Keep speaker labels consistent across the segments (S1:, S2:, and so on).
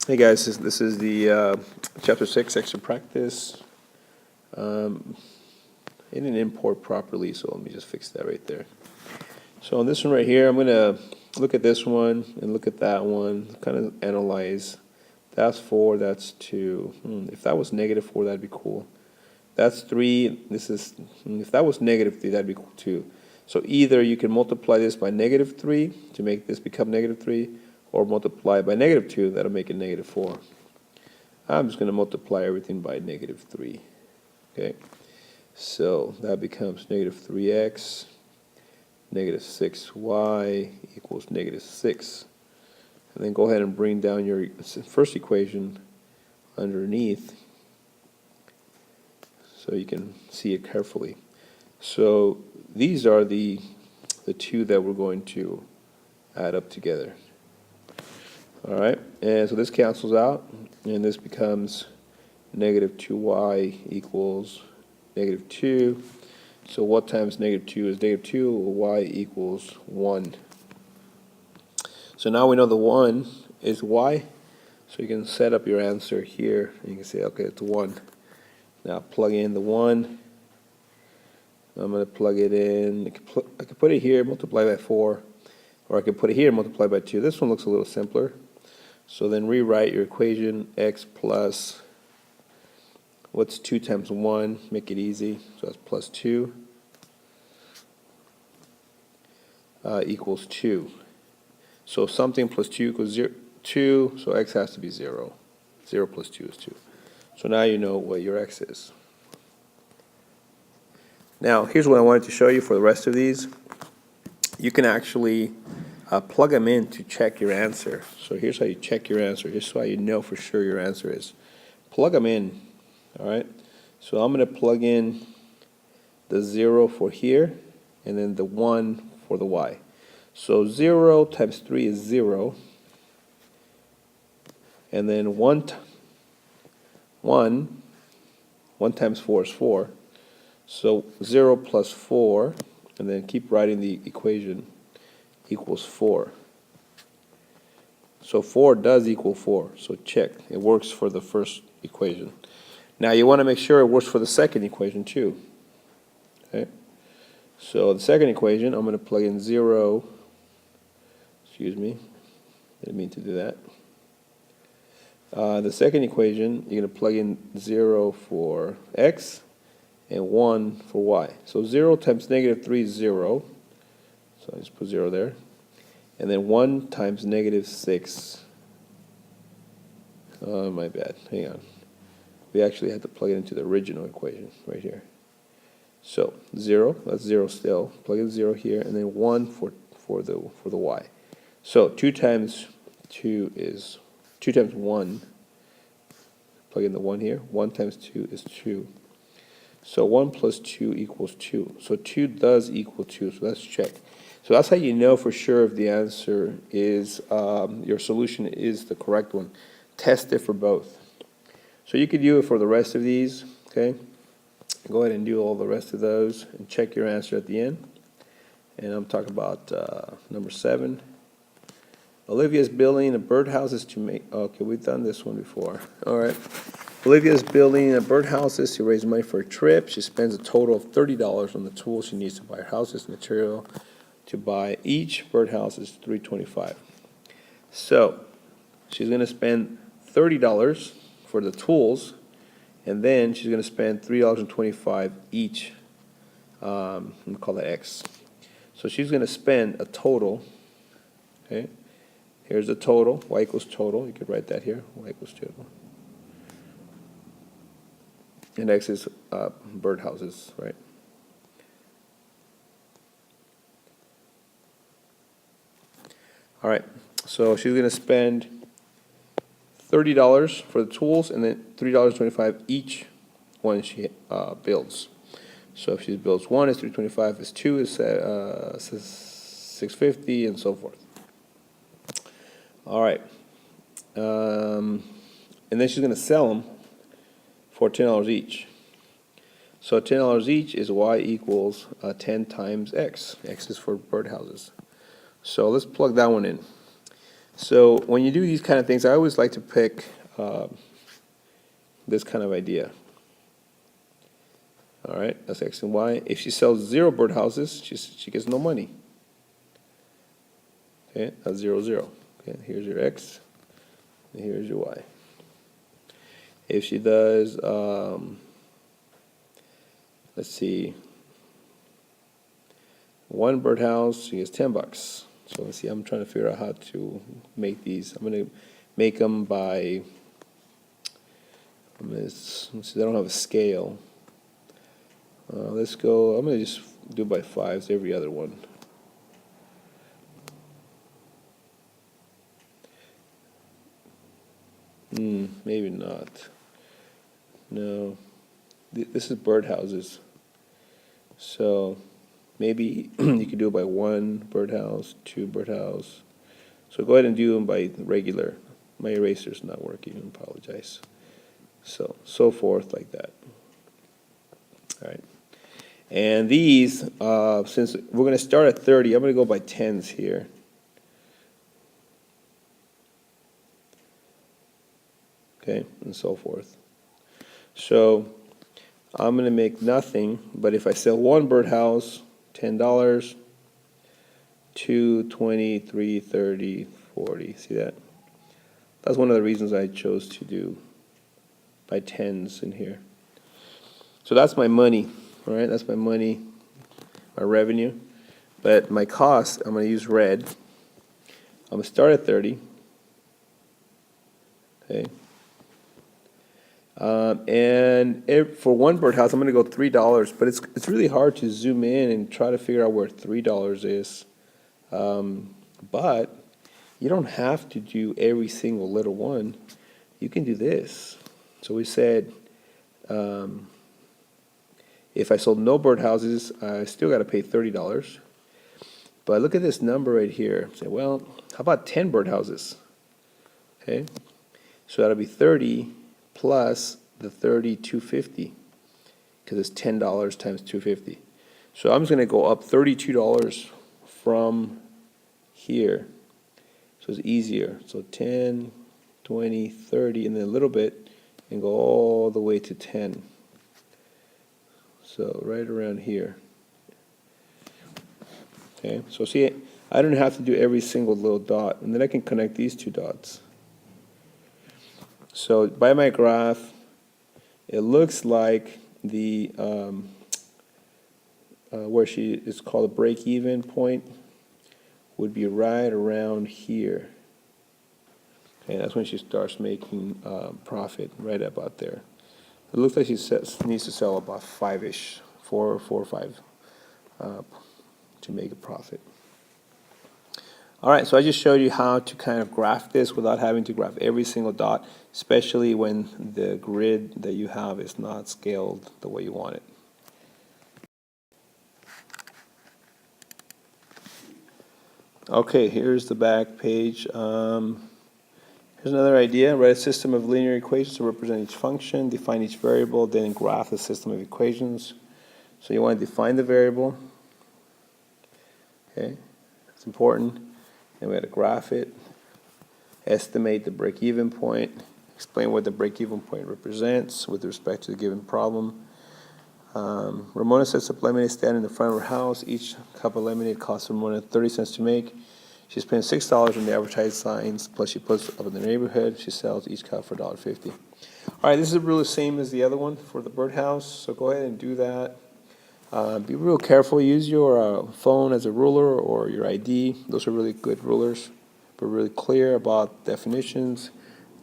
S1: Hey guys, this is the chapter 6 extra practice. It didn't import properly, so let me just fix that right there. So on this one right here, I'm gonna look at this one and look at that one, kind of analyze. That's 4, that's 2. If that was -4, that'd be cool. That's 3, if that was -3, that'd be cool too. So either you can multiply this by -3 to make this become -3, or multiply by -2, that'll make it -4. I'm just going to multiply everything by -3. Okay, so that becomes -3x, -6y equals -6. And then go ahead and bring down your first equation underneath so you can see it carefully. So these are the two that we're going to add up together. All right, and so this cancels out, and this becomes -2y equals -2. So what times -2 is -2? Well, y equals 1. So now we know the 1 is y, so you can set up your answer here, and you can say, okay, it's 1. Now plug in the 1. I'm going to plug it in. I could put it here, multiply by 4, or I could put it here, multiply by 2. This one looks a little simpler. So then rewrite your equation, x plus, what's 2 times 1? Make it easy. So that's plus 2 equals 2. So something plus 2 equals 2, so x has to be 0. 0 plus 2 is 2. So now you know what your x is. Now, here's what I wanted to show you for the rest of these. You can actually plug them in to check your answer. So here's how you check your answer. Here's how you know for sure your answer is. Plug them in, all right? So I'm going to plug in the 0 for here, and then the 1 for the y. So 0 times 3 is 0, and then 1 times 4 is 4. So 0 plus 4, and then keep writing the equation, equals 4. So 4 does equal 4, so check. It works for the first equation. Now you want to make sure it works for the second equation too. Okay? So the second equation, I'm going to plug in 0, excuse me, didn't mean to do that. The second equation, you're going to plug in 0 for x and 1 for y. So 0 times -3 is 0. So I just put 0 there. And then 1 times -6. Oh, my bad. Hang on. We actually had to plug it into the original equation right here. So 0, that's 0 still. Plug in 0 here, and then 1 for the y. So 2 times 2 is 2 times 1. Plug in the 1 here. 1 times 2 is 2. So 1 plus 2 equals 2. So 2 does equal 2, so let's check. So that's how you know for sure if the answer is, your solution is the correct one. Test it for both. So you could do it for the rest of these, okay? Go ahead and do all the rest of those and check your answer at the end. And I'm talking about number 7. Olivia's building a birdhouses to make, okay, we've done this one before. All right. Olivia's building a birdhouses to raise money for a trip. She spends a total of $30 on the tools she needs to buy her houses. Material to buy each birdhouse is $325. So she's going to spend $30 for the tools, and then she's going to spend $3.25 each. Let me call that X. So she's going to spend a total, okay? Here's the total, y equals total. You could write that here, y equals total. And X is birdhouses, right? All right, so she's going to spend $30 for the tools, and then $3.25 each one she builds. So if she builds 1, it's $3.25. If 2, is $6.50, and so forth. All right, and then she's going to sell them for $10 each. So $10 each is y equals 10 times x. X is for birdhouses. So let's plug that one in. So when you do these kind of things, I always like to pick this kind of idea. All right, that's X and Y. If she sells 0 birdhouses, she gets no money. Okay, that's 0, 0. Okay, here's your X, and here's your Y. If she does, let's see, 1 birdhouse, she gets $10. So let's see, I'm trying to figure out how to make these. I'm going to make them by, let's see, I don't have a scale. Let's go, I'm going to just do by 5s every other one. Maybe not. No. This is birdhouses. So maybe you could do it by 1 birdhouse, 2 birdhouse. So go ahead and do them by regular. My eraser's not working, I apologize. So forth like that. All right. And these, since we're going to start at 30, I'm going to go by 10s here. Okay, and so forth. So I'm going to make nothing, but if I sell 1 birdhouse, $10, 2, 20, 3, 30, 40. See that? That's one of the reasons I chose to do by 10s in here. So that's my money, all right? That's my money, my revenue. But my cost, I'm going to use red. I'm going to start at 30. Okay. For 1 birdhouse, I'm going to go $3, but it's really hard to zoom in and try to figure out where $3 is. But you don't have to do every single little one. You can do this. So we said, if I sold no birdhouses, I still got to pay $30. But look at this number right here. Say, well, how about 10 birdhouses? Okay, so that'll be 30 plus the 250, because it's $10 times 250. So I'm just going to go up $32 from here. So it's easier. So 10, 20, 30, and then a little bit, and go all the way to 10. So right around here. Okay, so see, I don't have to do every single little dot, and then I can connect these 2 dots. So by my graph, it looks like the where she is called a break-even point would be right around here. Okay, that's when she starts making profit, right about there. It looks like she needs to sell about 5-ish, 4 or 5, to make a profit. All right, so I just showed you how to kind of graph this without having to graph every single dot, especially when the grid that you have is not scaled the way you want it. Okay, here's the back page. Here's another idea. Write a system of linear equations to represent each function, define each variable, then graph the system of equations. So you want to define the variable. Okay, it's important. And we got to graph it, estimate the break-even point, explain what the break-even point represents with respect to the given problem. Ramona sets up lemonade stand in the front of her house. Each cup of lemonade costs Ramona 30 cents to make. She's paying $6 on the advertised signs, plus she puts up in the neighborhood. She sells each cup for $1.50. All right, this is really the same as the other one for the birdhouse, so go ahead and do that. Be real careful. Use your phone as a ruler or your ID. Those are really good rulers. But really clear about definitions.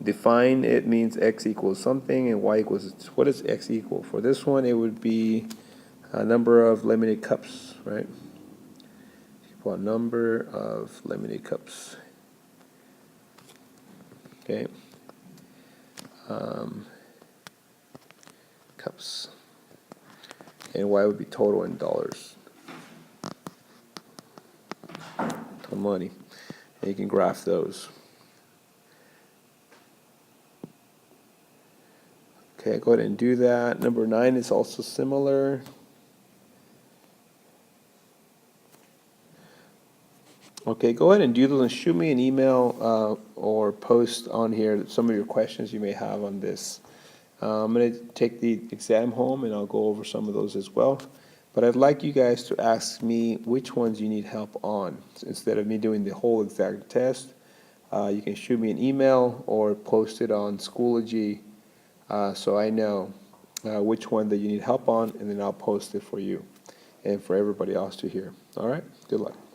S1: Define it means x equals something and y equals, what is x equal? For this one, it would be a number of lemonade cups, right? Equal number of lemonade cups. Okay. Cups. And y would be total in dollars. Total money. And you can graph those. Okay, go ahead and do that. Number 9 is also similar. Okay, go ahead and do those and shoot me an email or post on here some of your questions you may have on this. I'm going to take the exam home and I'll go over some of those as well. But I'd like you guys to ask me which ones you need help on. Instead of me doing the whole exact test, you can shoot me an email or post it on Schoology so I know which one that you need help on, and then I'll post it for you and for everybody else to hear. All right? Good luck.